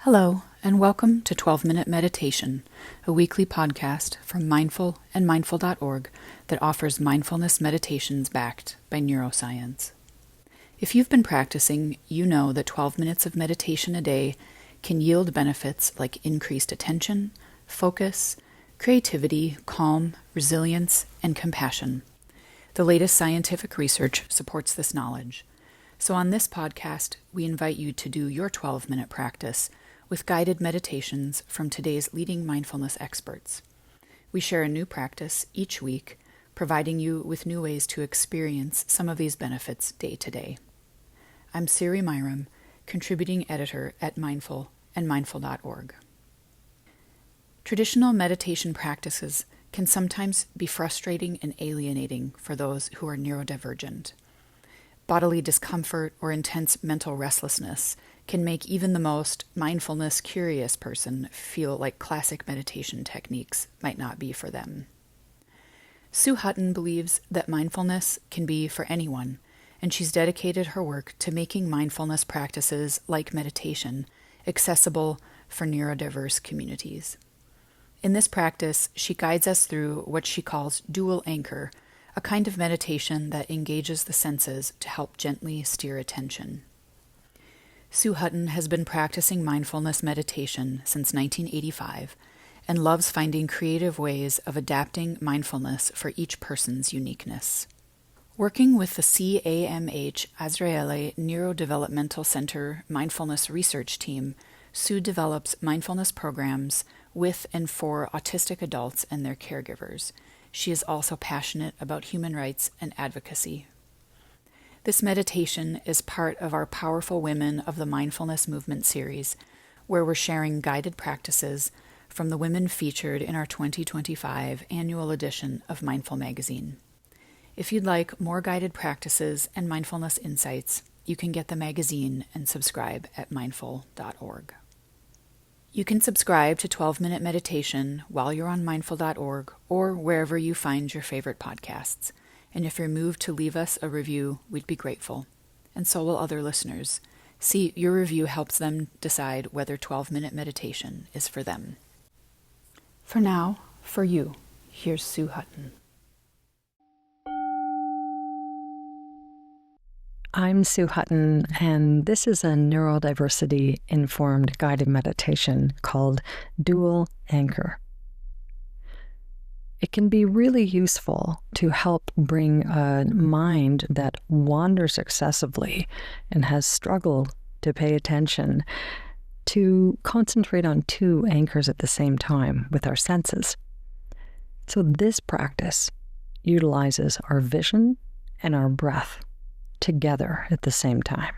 Hello, and welcome to 12-Minute Meditation, a weekly podcast from Mindful and Mindful.org that offers mindfulness meditations backed by neuroscience. If you've been practicing, you know that 12 minutes of meditation a day can yield benefits like increased attention, focus, creativity, calm, resilience, and compassion. The latest scientific research supports this knowledge. So on this podcast, we invite you to do your 12-minute practice with guided meditations from today's leading mindfulness experts. We share a new practice each week, providing you with new ways to experience some of these benefits day to day. I'm Siri Myram, contributing editor at Mindful and Mindful.org. Traditional meditation practices can sometimes be frustrating and alienating for those who are neurodivergent. Bodily discomfort or intense mental restlessness can make even the most mindfulness-curious person feel like classic meditation techniques might not be for them. Sue Hutton believes that mindfulness can be for anyone, and she's dedicated her work to making mindfulness practices like meditation accessible for neurodiverse communities. In this practice, she guides us through what she calls dual anchor, a kind of meditation that engages the senses to help gently steer attention. Sue Hutton has been practicing mindfulness meditation since 1985 and loves finding creative ways of adapting mindfulness for each person's uniqueness. Working with the CAMH Azrieli Neurodevelopmental Center Mindfulness Research Team, Sue develops mindfulness programs with and for autistic adults and their caregivers. She is also passionate about human rights and advocacy. This meditation is part of our Powerful Women of the Mindfulness Movement series, where we're sharing guided practices from the women featured in our 2025 annual edition of Mindful magazine. If you'd like more guided practices and mindfulness insights, you can get the magazine and subscribe at mindful.org. You can subscribe to 12-Minute Meditation while you're on mindful.org or wherever you find your favorite podcasts. And if you're moved to leave us a review, we'd be grateful. And so will other listeners. See, your review helps them decide whether 12-Minute Meditation is for them. For now, for you, here's Sue Hutton. I'm Sue Hutton, and this is a neurodiversity-informed guided meditation called Dual Anchor. It can be really useful to help bring a mind that wanders excessively and has struggled to pay attention to concentrate on two anchors at the same time with our senses. So this practice utilizes our vision and our breath together at the same time.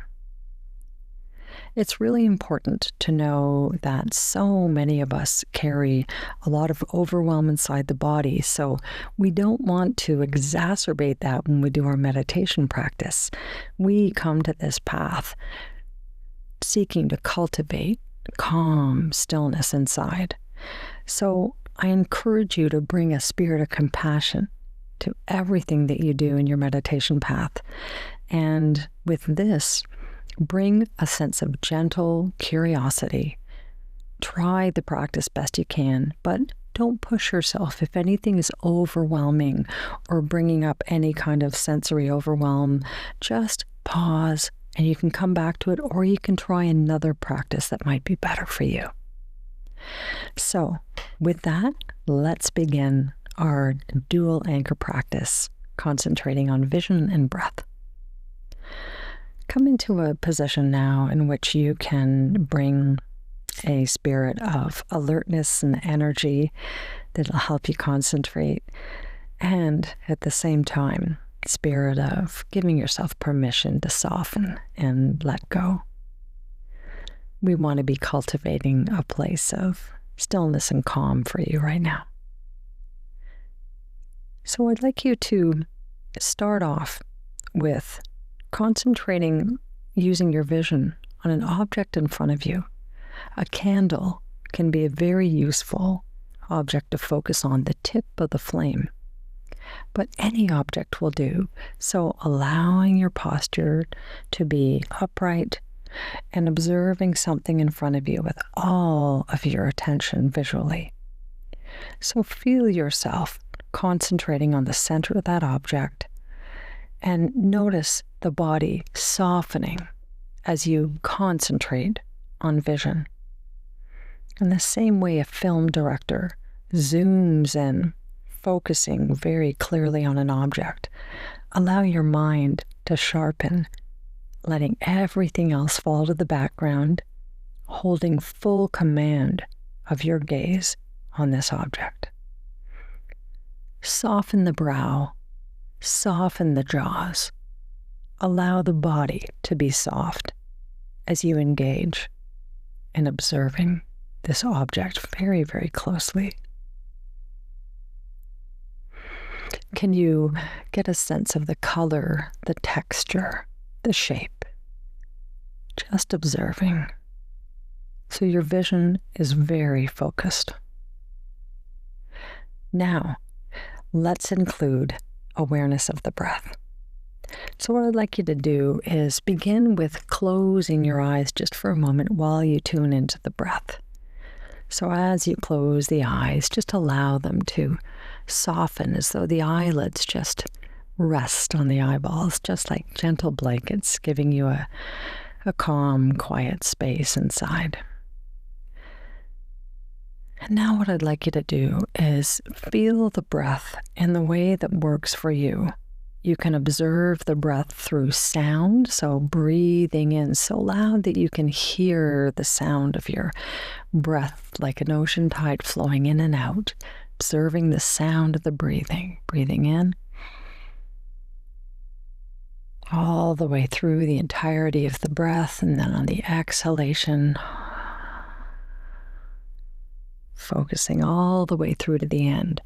It's really important to know that so many of us carry a lot of overwhelm inside the body, so we don't want to exacerbate that when we do our meditation practice. We come to this path seeking to cultivate calm stillness inside. So I encourage you to bring a spirit of compassion to everything that you do in your meditation path. And with this, bring a sense of gentle curiosity. Try the practice best you can, but don't push yourself. If anything is overwhelming or bringing up any kind of sensory overwhelm, just pause and you can come back to it, or you can try another practice that might be better for you. So, with that, let's begin our dual anchor practice, concentrating on vision and breath. Come into a position now in which you can bring a spirit of alertness and energy that'll help you concentrate, and at the same time, spirit of giving yourself permission to soften and let go. We want to be cultivating a place of stillness and calm for you right now. So I'd like you to start off with concentrating using your vision on an object in front of you. A candle can be a very useful object to focus on, the tip of the flame. But any object will do. So allowing your posture to be upright, and observing something in front of you with all of your attention visually. So feel yourself concentrating on the center of that object and notice the body softening as you concentrate on vision. In the same way a film director zooms in, focusing very clearly on an object, allow your mind to sharpen, letting everything else fall to the background, holding full command of your gaze on this object. Soften the brow, soften the jaws. Allow the body to be soft as you engage in observing this object very, very closely. Can you get a sense of the color, the texture, the shape? Just observing. So your vision is very focused. Now, let's include awareness of the breath. So what I'd like you to do is begin with closing your eyes just for a moment while you tune into the breath. So as you close the eyes, just allow them to soften as though the eyelids just rest on the eyeballs, just like gentle blankets, giving you a calm, quiet space inside. And now what I'd like you to do is feel the breath in the way that works for you. You can observe the breath through sound, so breathing in so loud that you can hear the sound of your breath like an ocean tide flowing in and out, observing the sound of the breathing in, all the way through the entirety of the breath, and then on the exhalation, focusing all the way through to the end,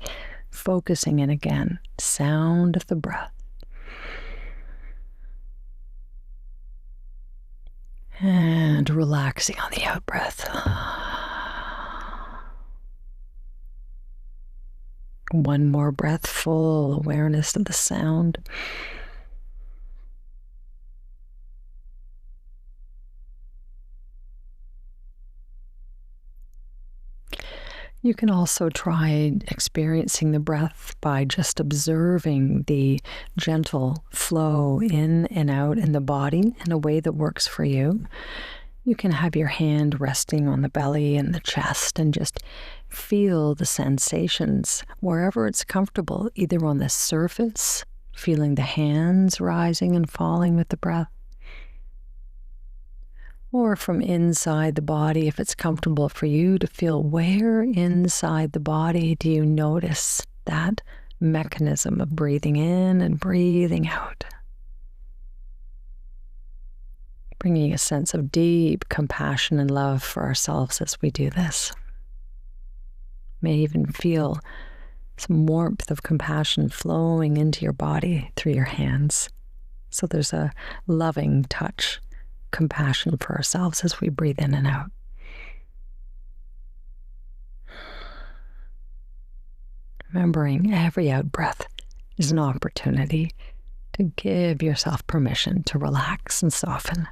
focusing in again, sound of the breath. And relaxing on the out-breath. One more breath, full awareness of the sound. You can also try experiencing the breath by just observing the gentle flow in and out in the body in a way that works for you. You can have your hand resting on the belly and the chest and just feel the sensations wherever it's comfortable, either on the surface, feeling the hands rising and falling with the breath, or from inside the body, if it's comfortable for you to feel where inside the body do you notice that mechanism of breathing in and breathing out. Bringing a sense of deep compassion and love for ourselves as we do this. May even feel some warmth of compassion flowing into your body through your hands. So there's a loving touch, compassion for ourselves as we breathe in and out. Remembering every out breath is an opportunity to give yourself permission to relax and soften.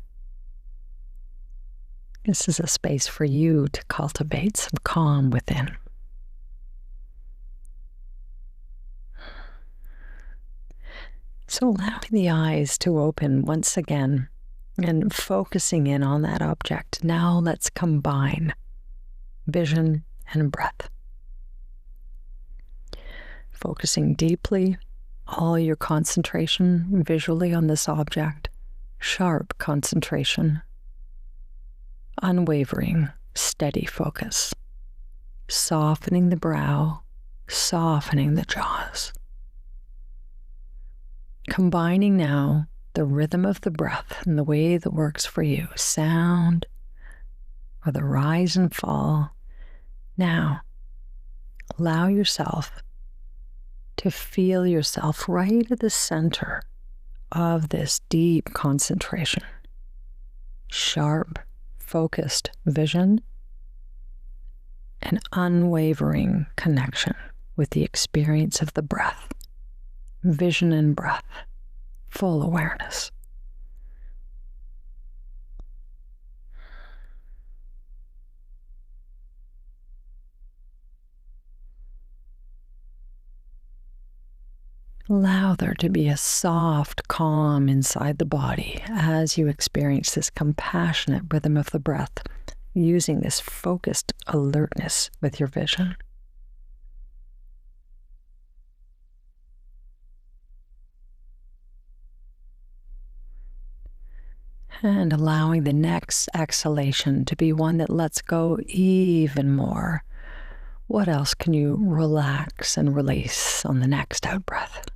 This is a space for you to cultivate some calm within. So allowing the eyes to open once again and focusing in on that object. Now let's combine vision and breath. Focusing deeply, all your concentration visually on this object, sharp concentration, unwavering, steady focus, softening the brow, softening the jaws. Combining now the rhythm of the breath and the way that works for you, sound or the rise and fall. Now, allow yourself to feel yourself right at the center of this deep concentration, sharp, focused vision, and unwavering connection with the experience of the breath, vision and breath. Full awareness. Allow there to be a soft calm inside the body as you experience this compassionate rhythm of the breath, using this focused alertness with your vision. And allowing the next exhalation to be one that lets go even more. What else can you relax and release on the next out-breath?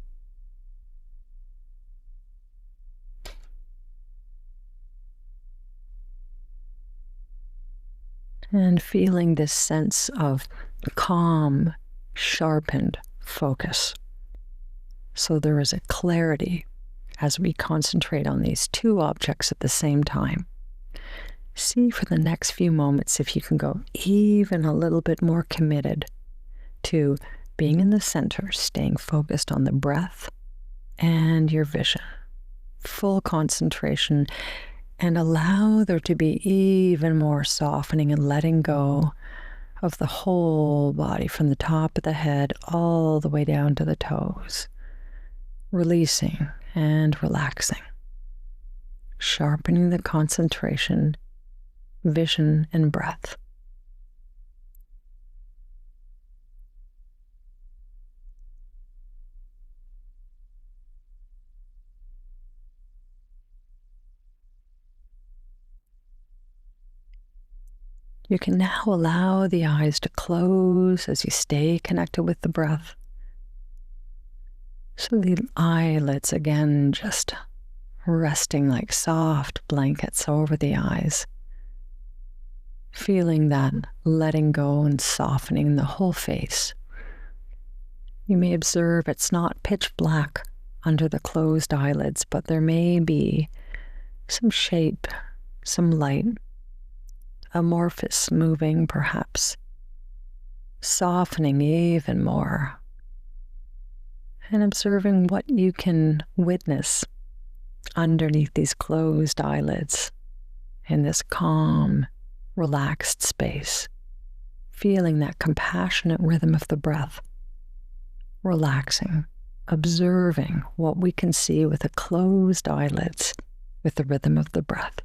And feeling this sense of calm, sharpened focus. So there is a clarity as we concentrate on these two objects at the same time. See for the next few moments if you can go even a little bit more committed to being in the center, staying focused on the breath and your vision. Full concentration, and allow there to be even more softening and letting go of the whole body from the top of the head all the way down to the toes. Releasing and relaxing. Sharpening the concentration, vision, and breath. You can now allow the eyes to close as you stay connected with the breath. So the eyelids again just resting like soft blankets over the eyes. Feeling that letting go and softening the whole face. You may observe it's not pitch black under the closed eyelids, but there may be some shape, some light, amorphous moving perhaps, softening even more, and observing what you can witness underneath these closed eyelids in this calm, relaxed space, feeling that compassionate rhythm of the breath, relaxing, observing what we can see with the closed eyelids with the rhythm of the breath.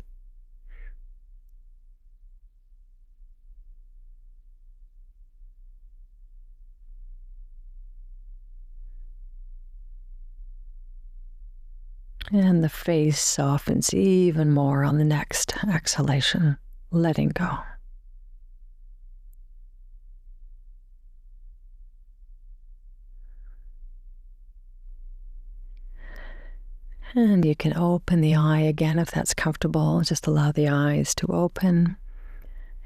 And the face softens even more on the next exhalation, letting go. And you can open the eye again if that's comfortable. Just allow the eyes to open.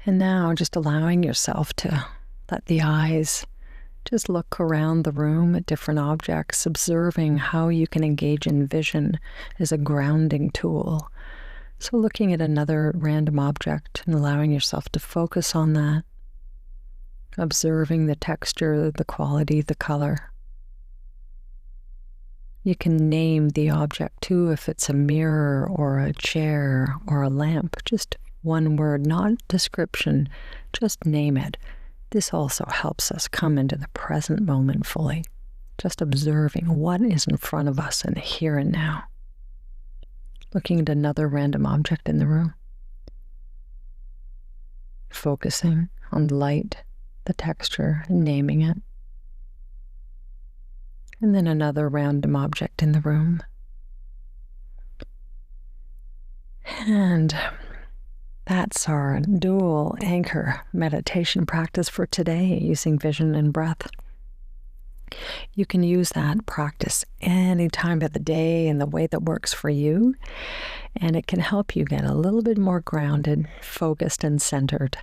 And now just allowing yourself to let the eyes just look around the room at different objects, observing how you can engage in vision as a grounding tool. So looking at another random object and allowing yourself to focus on that, observing the texture, the quality, the color. You can name the object too, if it's a mirror or a chair or a lamp, just one word, not description, just name it. This also helps us come into the present moment fully, just observing what is in front of us in the here and now. Looking at another random object in the room. Focusing on the light, the texture, and naming it. And then another random object in the room. And that's our dual anchor meditation practice for today, using vision and breath. You can use that practice any time of the day in the way that works for you, and it can help you get a little bit more grounded, focused, and centered.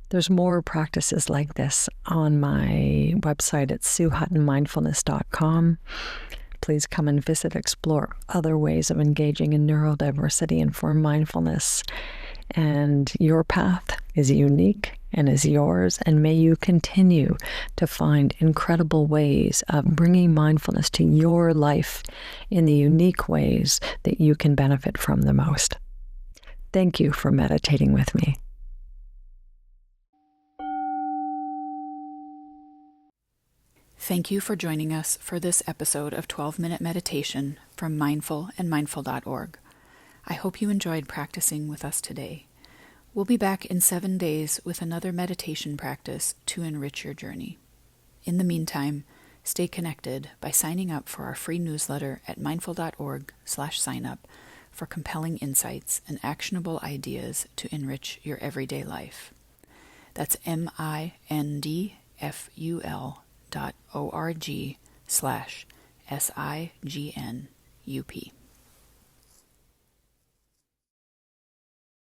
There's more practices like this on my website at suehuttonmindfulness.com. Please come and visit, explore other ways of engaging in neurodiversity-informed mindfulness. And your path is unique and is yours, and may you continue to find incredible ways of bringing mindfulness to your life in the unique ways that you can benefit from the most. Thank you for meditating with me. Thank you for joining us for this episode of 12-Minute Meditation from Mindful and Mindful.org. I hope you enjoyed practicing with us today. We'll be back in 7 days with another meditation practice to enrich your journey. In the meantime, stay connected by signing up for our free newsletter at mindful.org/signup for compelling insights and actionable ideas to enrich your everyday life. That's mindful.org/SIGNUP.